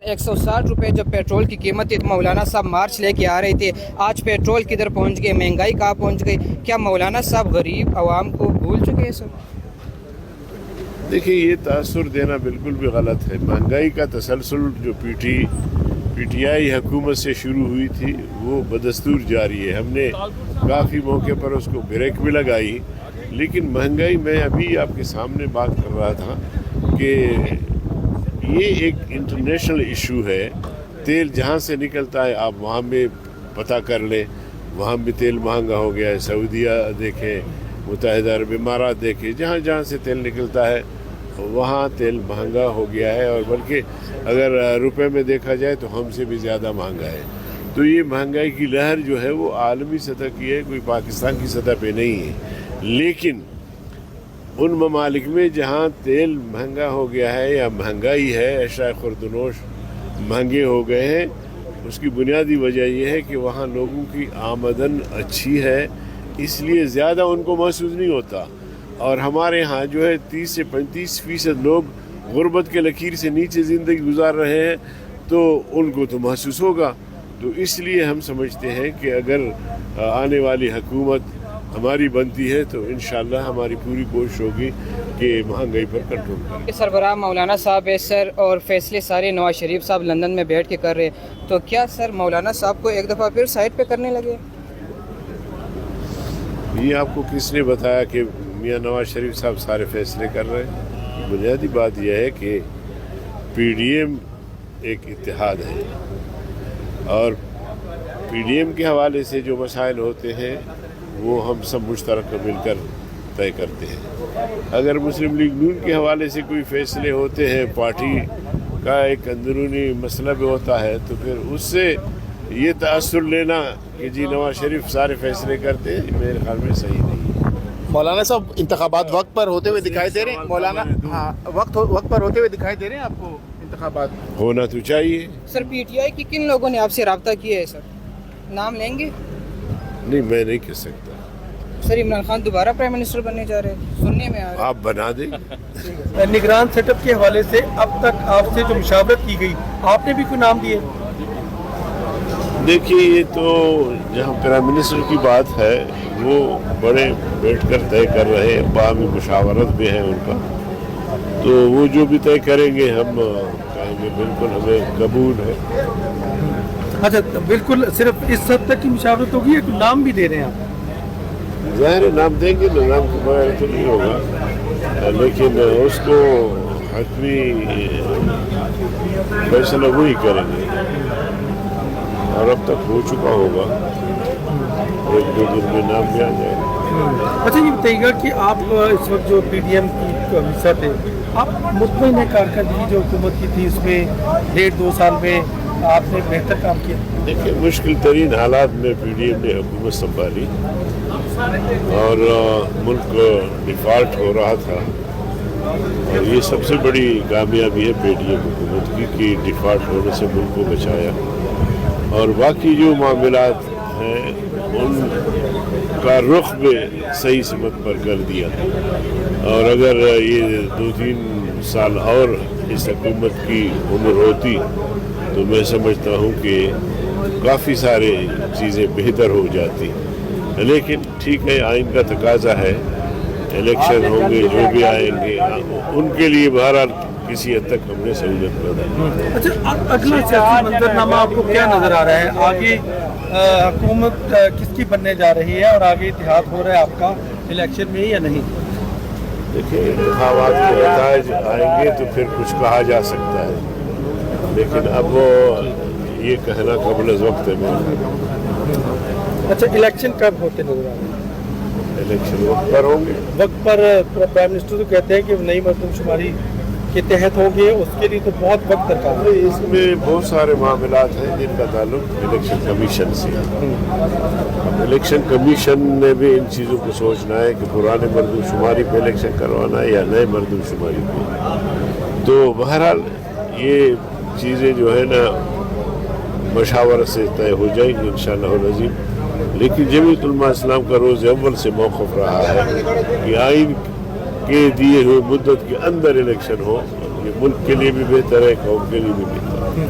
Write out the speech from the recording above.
160 जब पेट्रोल की कीमत थी तो मौलाना साहब मार्च लेके आ रहे थे, आज पेट्रोल किधर पहुंच गए, महंगाई कहाँ पहुंच गई, क्या मौलाना साहब गरीब आवाम को भूल चुके हैं सर? देखिए, ये तासुर देना बिल्कुल भी गलत है। महंगाई का तसलसल जो पीटीआई हुकूमत से शुरू हुई थी वो बदस्तूर जारी है। हमने काफ़ी मौके पर उसको ब्रेक भी लगाई, लेकिन महंगाई मैं अभी आपके सामने बात कर रहा था कि ये एक इंटरनेशनल इशू है। तेल जहाँ से निकलता है आप वहाँ में पता कर लें, वहाँ भी तेल महंगा हो गया है। सऊदीया देखें, मुत्तहिदा अरब इमारात देखें, जहाँ जहाँ से तेल निकलता है वहाँ तेल महंगा हो गया है, और बल्कि अगर रुपए में देखा जाए तो हमसे भी ज़्यादा महंगा है। तो ये महंगाई की लहर जो है वो आलमी सतह की है, कोई पाकिस्तान की सतह पे नहीं है। लेकिन उन ममालिक में जहाँ तेल महंगा हो गया है या महंगाई है, अशया खुर्दनोश महंगे हो गए हैं, उसकी बुनियादी वजह यह है कि वहाँ लोगों की आमदन अच्छी है, इसलिए ज़्यादा उनको महसूस नहीं होता। और हमारे यहाँ जो है 30 से 35% लोग गुर्बत के लकीर से नीचे ज़िंदगी गुजार रहे हैं, तो उनको तो महसूस होगा। तो इसलिए हम समझते हैं कि अगर आने वाली हुकूमत हमारी बनती है तो इंशाअल्लाह हमारी पूरी कोशिश होगी कि महंगाई पर कंट्रोल करें। सरबराह मौलाना साहब है सर, और फैसले सारे नवाज शरीफ साहब लंदन में बैठ के कर रहे हैं, तो क्या सर मौलाना साहब को एक दफ़ा फिर साइड पे करने लगे? ये आपको किसने बताया कि मियां नवाज शरीफ साहब सारे फैसले कर रहे हैं? बुनियादी बात यह है कि पीडीएम एक इत्तेहाद है, और पीडीएम के हवाले से जो मसाइल होते हैं वो हम सब मुश्तरक मिलकर तय करते हैं। अगर मुस्लिम लीग नून के हवाले से कोई फैसले होते हैं, पार्टी का एक अंदरूनी मसला भी होता है, तो फिर उससे ये तासुर लेना कि जी नवाज शरीफ सारे फैसले करते हैं, मेरे ख्याल में सही नहीं है। मौलाना साहब इंतखाबात वक्त पर होते हुए दिखाई दे रहे हैं? मौलाना हाँ, वक्त पर होते हुए दिखाई दे रहे हैं आपको इंतखाबात? होना तो चाहिए। सर पीटीआई की किन लोगों ने आपसे रब्ता किया है सर, नाम लेंगे? नहीं, मैं नहीं कह सकता। सर इमरान खान दोबारा प्राइम मिनिस्टर बनने जा रहे हैं, सुनने में आ रहा है। आप बना दें। निगरान सेटअप के हवाले से अब तक आपसे जो मुशावरत की गई, आपने भी कोई नाम दिए? देखिए, ये तो जहाँ प्राइम मिनिस्टर की बात है वो बड़े बैठकर तय कर रहे हैं, बाहमी मुशावरत भी है उनका, तो वो जो भी तय करेंगे हम कहेंगे बिल्कुल हमें कबूल है। अच्छा, बिल्कुल सिर्फ इस हद तक की मुशावरत होगी या नाम भी दे रहे हैं आप? ज़ाहिर नाम देंगे तो नाम के बगैर तो नहीं होगा, लेकिन उसको हतमी फैसला वही करेंगे, और अब तक हो चुका होगा, एक दो दिन में नाम भी आ जाएगा। अच्छा, ये बताइएगा कि आप इस वक्त जो पीडीएम की हिस्सा थे, आप मुतमईन है कारकर्दगी जो हुकूमत की थी उसमें 1.5-2 साल में आपने बेहतर काम किया? देखिए, मुश्किल तरीन हालात में पीडीएम ने हुकूमत संभाली, और मुल्क डिफॉल्ट हो रहा था, और ये सबसे बड़ी कामयाबी है पीडीएम हुकूमत की कि डिफॉल्ट होने से मुल्क को बचाया, और बाकी जो मामलात हैं उनका रुख में सही समत पर कर दिया। और अगर ये 2-3 साल और इस हुकूमत की उम्र होती तो मैं समझता हूँ कि काफ़ी सारे चीज़ें बेहतर हो जाती। लेकिन ठीक है, आइन का तकाजा है, इलेक्शन होंगे, जो भी आएंगे उनके लिए बहरहाल किसी हद तक हमने सहूलियत पैदा की। अच्छा, अगला सियासी मंजरनामा आपको क्या नजर आ रहा है? आगे हुकूमत किसकी बनने जा रही है, और आगे इत्तेहाद हो रहा है आपका इलेक्शन में या नहीं? देखिए, इंतखाबात के नताइज आएंगे तो फिर कुछ कहा जा सकता है, लेकिन अब वो ये कहना कबल वक्त है मेरा। अच्छा, इलेक्शन कब होते नजर आ रहे हैं? इलेक्शन वक्त पर होंगे। वक्त पर प्राइम मिनिस्टर तो कहते हैं कि नई मरदमशुमारी के तहत होंगे, उसके लिए तो बहुत वक्त दरकार है। इसमें बहुत सारे मामलात हैं जिनका ताल्लुक इलेक्शन कमीशन से है। अब इलेक्शन कमीशन ने भी इन चीज़ों को सोचना है कि पुराने मरदमशुमारी पे इलेक्शन करवाना है या नए मरदमशुमारी पे। तो बहरहाल ये चीज़ें जो है ना मशावरत से तय हो जाएंगी इंशाअल्लाह अज़ीम। लेकिन जमीयत उलमा इस्लाम का रोज़ अव्वल से मौक़िफ़ रहा है कि आइन के दिए हुए मुद्दत के अंदर इलेक्शन हो, ये मुल्क के लिए भी बेहतर है, कौम के लिए भी बेहतर है।